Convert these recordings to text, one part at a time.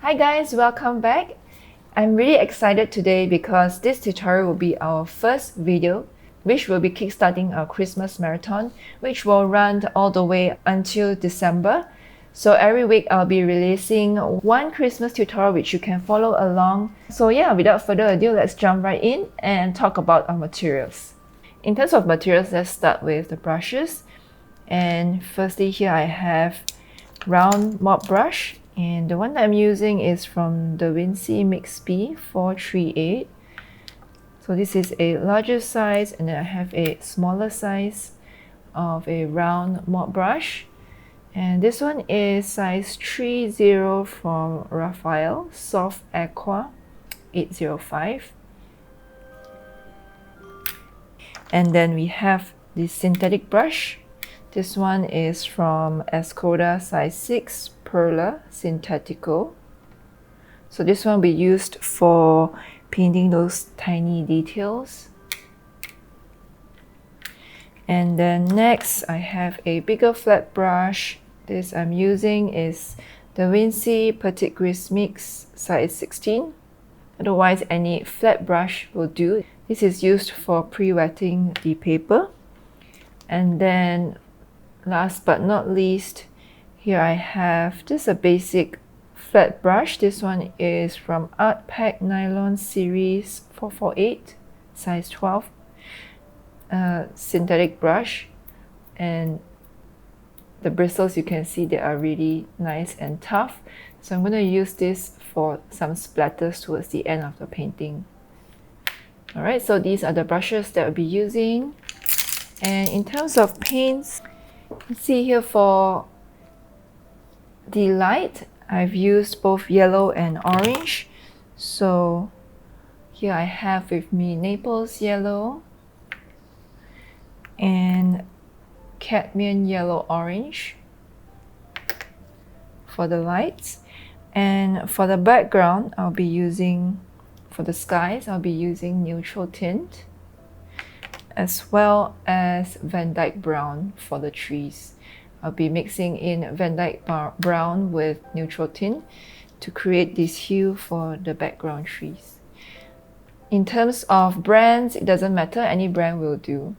Hi guys, welcome back. I'm really excited today because this tutorial will be our first video which will be kickstarting our Christmas marathon, which will run all the way until December. So every week I'll be releasing one Christmas tutorial which you can follow along. So yeah, without further ado, let's jump right in and talk about our materials. In terms of materials, let's start with the brushes. And firstly here I have round mop brush, and the one that I'm using is from Davinci Mix B 438. So this is a larger size, and then I have a smaller size of a round mop brush. And this one is size 30 from Raphael, Soft Aqua 805. And then we have the synthetic brush. This one is from Escoda size 6 Perla Synthetico. So this one will be used for painting those tiny details. And then next I have a bigger flat brush. This I'm using is Davinci Petit Gris Mix size 16. Otherwise any flat brush will do. This is used for pre-wetting the paper. And then last but not least, here I have just a basic flat brush. This one is from Art Pack Nylon Series 448, size 12, synthetic brush. And the bristles, you can see they are really nice and tough. So I'm going to use this for some splatters towards the end of the painting. Alright, so these are the brushes that I'll be using. And in terms of paints, you see here for the light, I've used both yellow and orange. So here I have with me Naples yellow and cadmium yellow orange for the lights. And for the background, I'll be using, for the skies, I'll be using neutral tint, as well as Van Dyke brown for the trees. I'll be mixing in Van Dyke brown with neutral tint to create this hue for the background trees. In terms of brands, it doesn't matter, any brand will do.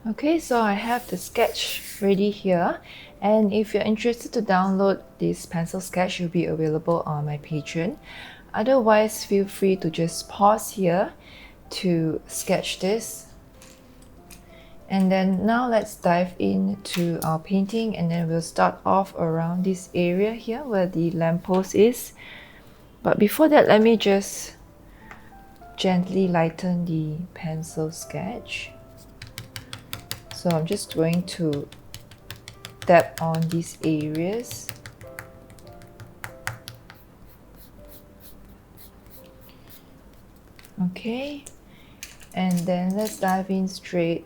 Okay, so I have the sketch ready here, and if you're interested to download this pencil sketch, it will be available on my Patreon. Otherwise, feel free to just pause here to sketch this. And then now let's dive into our painting, and then we'll start off around this area here where the lamppost is. But before that, let me just gently lighten the pencil sketch. So I'm just going to tap on these areas. Okay, and then let's dive in straight.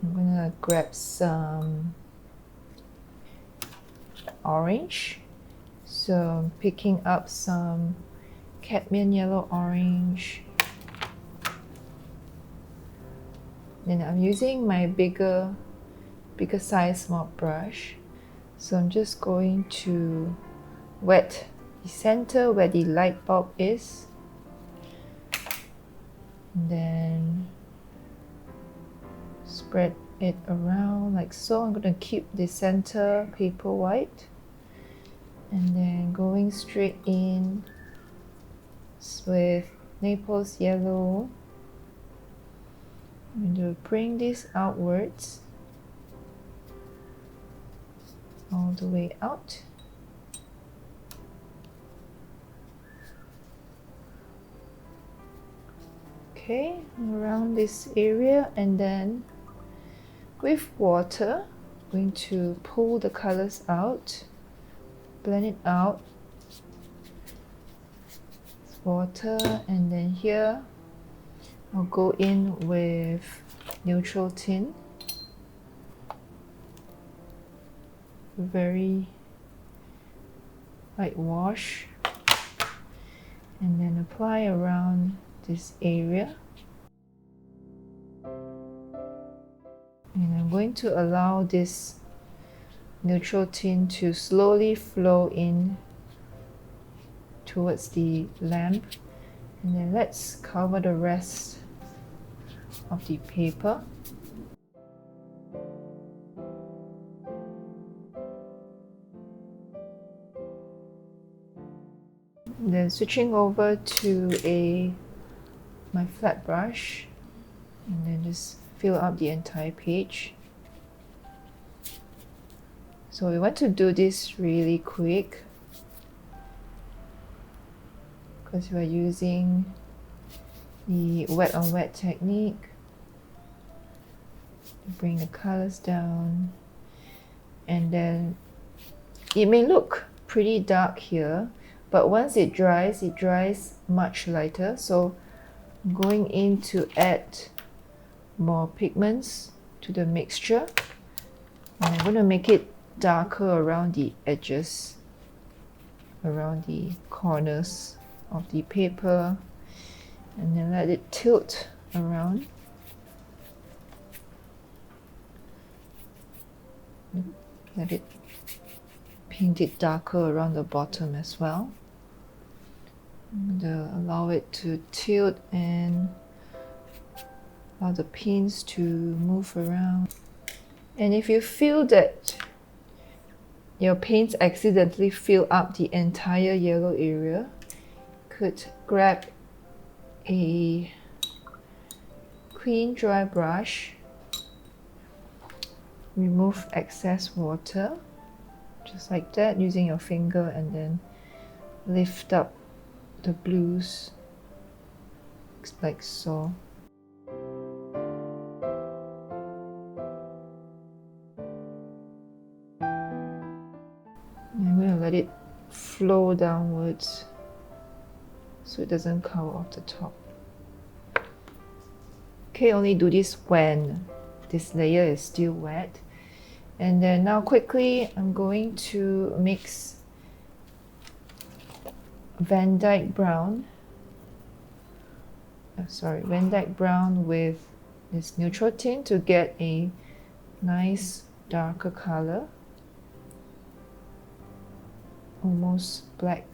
I'm gonna grab some orange. So I'm picking up some cadmium yellow orange. Then I'm using my bigger size mop brush. So I'm just going to wet the center where the light bulb is. And then spread it around like so. I'm going to keep the center paper white. And then going straight in with Naples yellow. I'm going to bring this outwards, all the way out. Okay, around this area, and then with water, I'm going to pull the colors out, blend it out. Water, and then here I'll go in with neutral tint, very light wash, and then apply around this area. And I'm going to allow this neutral tint to slowly flow in towards the lamp. And then let's cover the rest of the paper. Then switching over to my flat brush, and then just fill up the entire page. So we want to do this really quick because we're using the wet on wet technique to bring the colors down. And then it may look pretty dark here, but once it dries much lighter. So I'm going in to add more pigments to the mixture, and I'm going to make it darker around the edges, around the corners of the paper, and then let it tilt around. Let it paint it darker around the bottom as well. And allow it to tilt and allow the pins to move around. And if you feel that your paints accidentally fill up the entire yellow area, you could grab a clean dry brush, remove excess water just like that using your finger, and then lift up the blues like so. I'm going to let it flow downwards so it doesn't cover off the top. Okay, only do this when this layer is still wet. And then now quickly I'm going to mix Van Dyke brown with this neutral tint to get a nice darker color, almost black.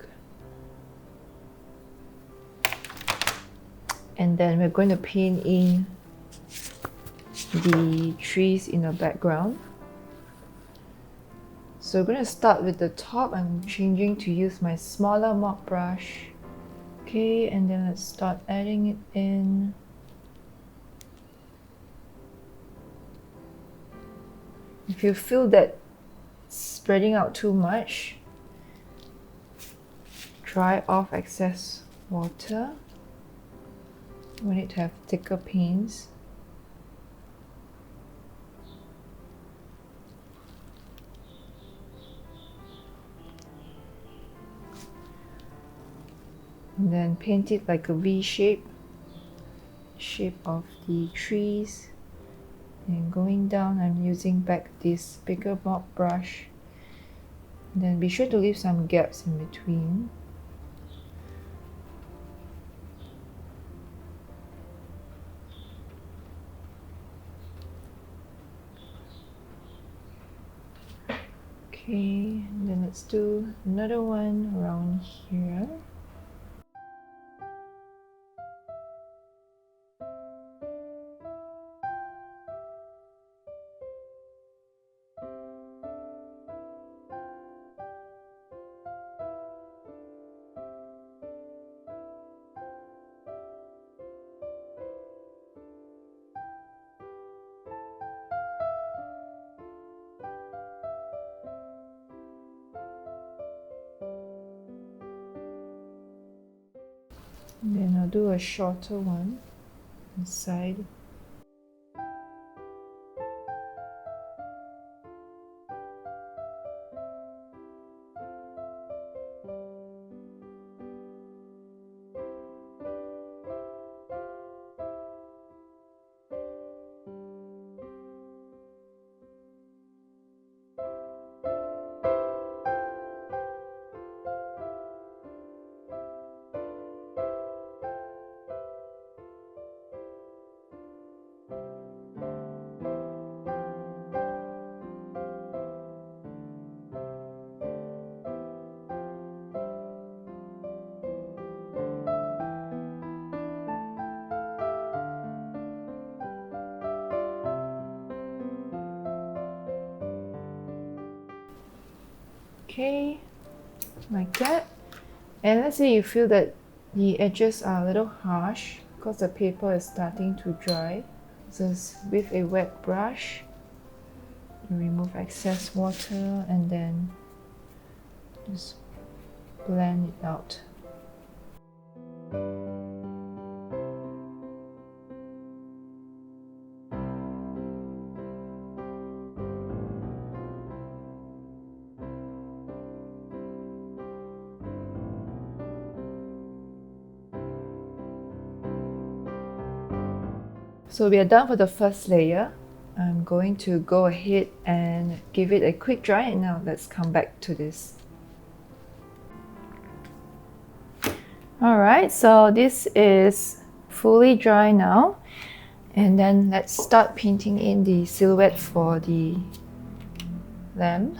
And then we're going to paint in the trees in the background. So we're going to start with the top. I'm changing to use my smaller mop brush. Okay, and then let's start adding it in. If you feel that spreading out too much, dry off excess water. You want it to have thicker paints. And then paint it like a V shape of the trees. And going down, I'm using back this bigger mop brush. And then be sure to leave some gaps in between. Okay, and then let's do another one around here. And then I'll do a shorter one inside. Okay, like that. And let's say you feel that the edges are a little harsh because the paper is starting to dry. Just with a wet brush, you remove excess water and then just blend it out. So we are done for the first layer. I'm going to go ahead and give it a quick dry, and now let's come back to this. Alright, so this is fully dry now. And then let's start painting in the silhouette for the lamp.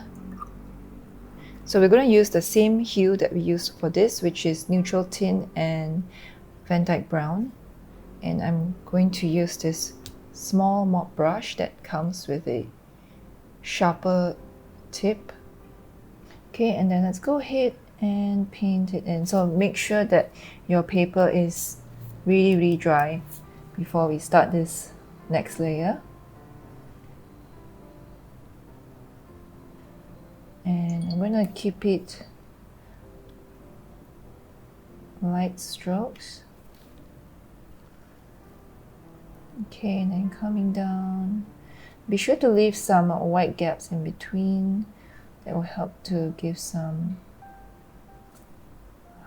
So we're going to use the same hue that we used for this, which is neutral tint and Van Dyke brown. And I'm going to use this small mop brush that comes with a sharper tip. Okay, and then let's go ahead and paint it in. So make sure that your paper is really dry before we start this next layer. And I'm going to keep it light strokes. Okay, and then coming down. Be sure to leave some white gaps in between. That will help to give some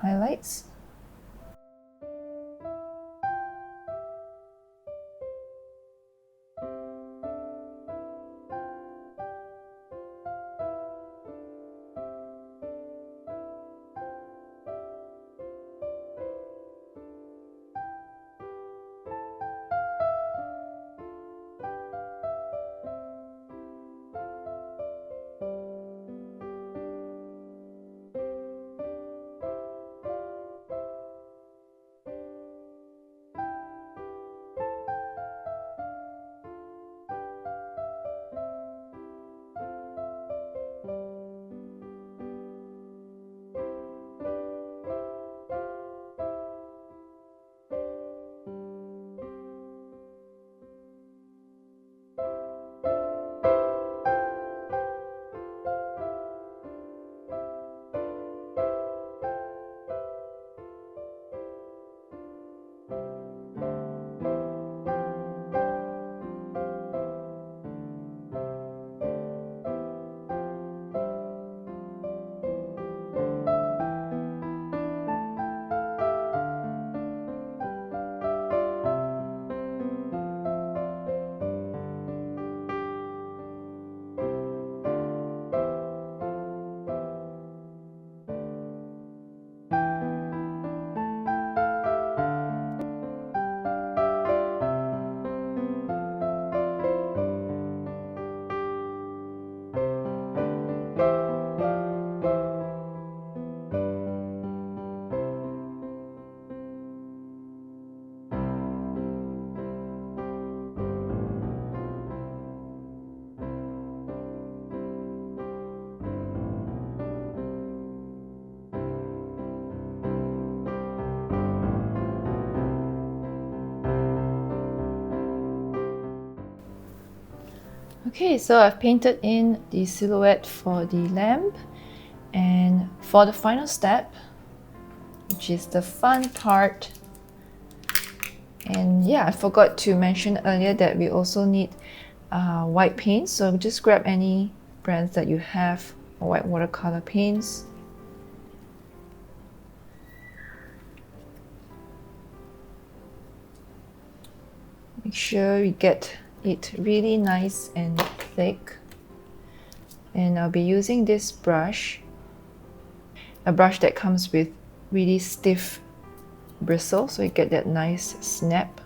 highlights. Okay, so I've painted in the silhouette for the lamp, and for the final step, which is the fun part, and yeah, I forgot to mention earlier that we also need white paints. So just grab any brands that you have, white watercolor paints. Make sure you get it really nice and thick. And I'll be using this brush, a brush that comes with really stiff bristle, so you get that nice snap.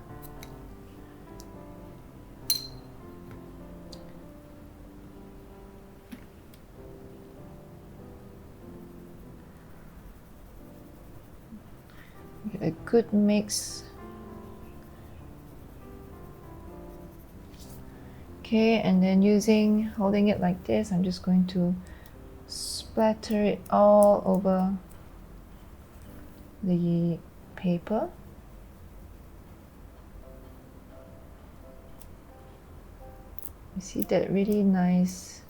Get a good mix. Okay, and then holding it like this, I'm just going to spread splatter it all over the paper. You see that really nice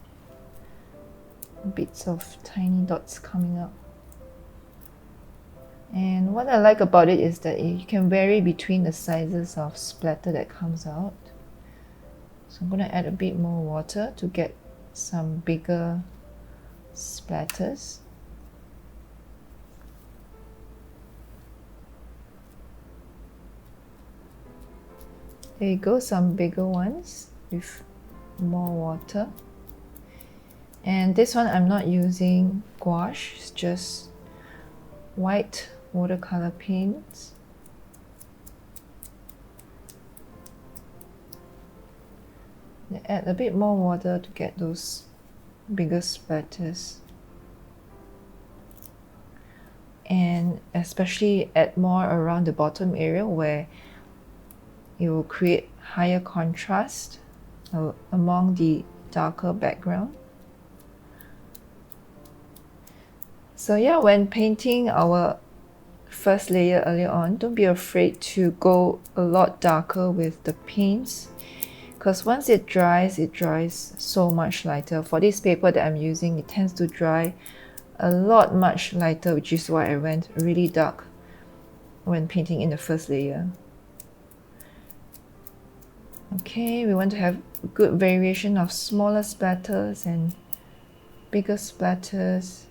bits of tiny dots coming up. And what I like about it is that you can vary between the sizes of splatter that comes out. So I'm going to add a bit more water to get some bigger splatters. There you go, some bigger ones with more water. And this one I'm not using gouache, it's just white watercolor paints. Add a bit more water to get those bigger splatters. And especially add more around the bottom area where it will create higher contrast among the darker background. So yeah, when painting our first layer earlier on, don't be afraid to go a lot darker with the paints, because once it dries so much lighter. For this paper that I'm using, it tends to dry a lot much lighter, which is why I went really dark when painting in the first layer. Okay, we want to have good variation of smaller splatters and bigger splatters.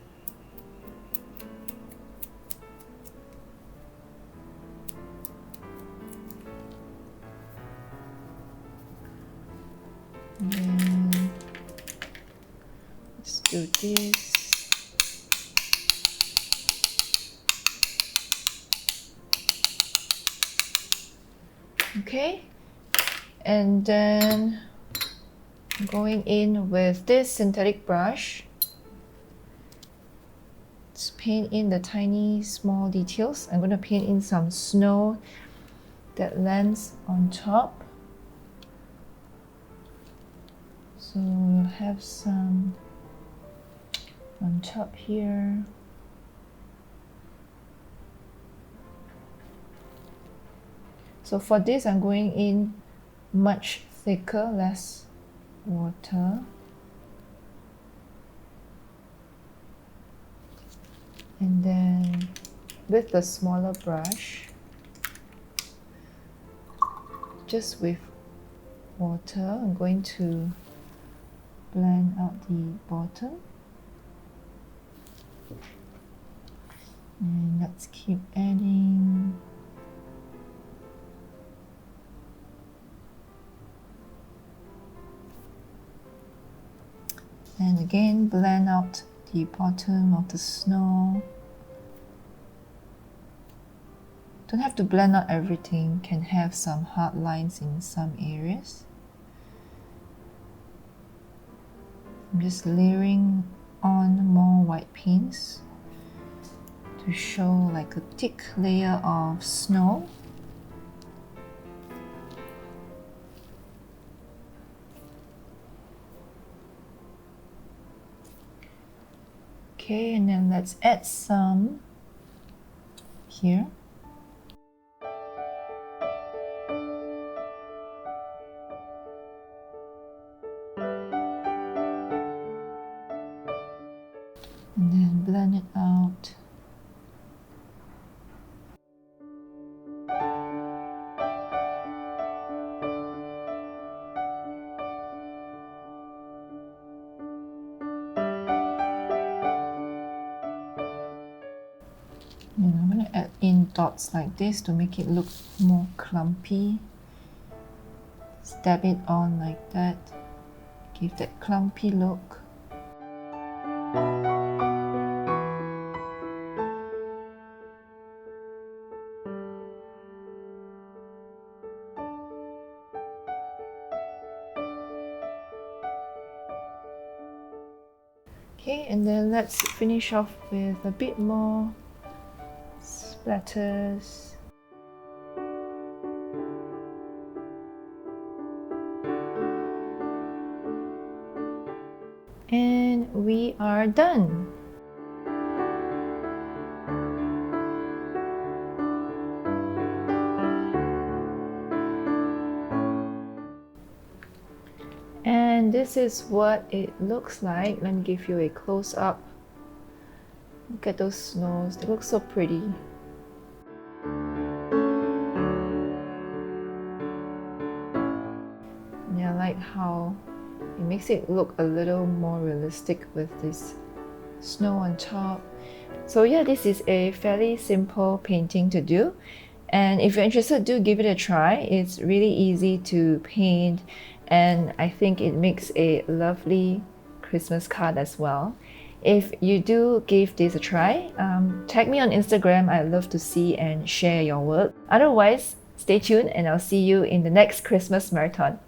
And then let's do this. Okay, and then going in with this synthetic brush. Let's paint in the tiny small details. I'm going to paint in some snow that lands on top. So we'll have some on top here. So for this, I'm going in much thicker, less water. And then with the smaller brush, just with water, I'm going to blend out the bottom. And let's keep adding. And again, blend out the bottom of the snow. Don't have to blend out everything, can have some hard lines in some areas. I'm just layering on more white paints to show like a thick layer of snow. Okay, and then let's add some here. And then blend it out. And I'm going to add in dots like this to make it look more clumpy. Stab it on like that. Give that clumpy look. Okay, and then let's finish off with a bit more splatters. And we are done. And this is what it looks like. Let me give you a close-up. Look at those snows, they look so pretty. Yeah, I like how it makes it look a little more realistic with this snow on top. So yeah, this is a fairly simple painting to do. And if you're interested, do give it a try. It's really easy to paint, and I think it makes a lovely Christmas card as well. If you do give this a try, tag me on Instagram. I'd love to see and share your work. Otherwise, stay tuned and I'll see you in the next Christmas marathon.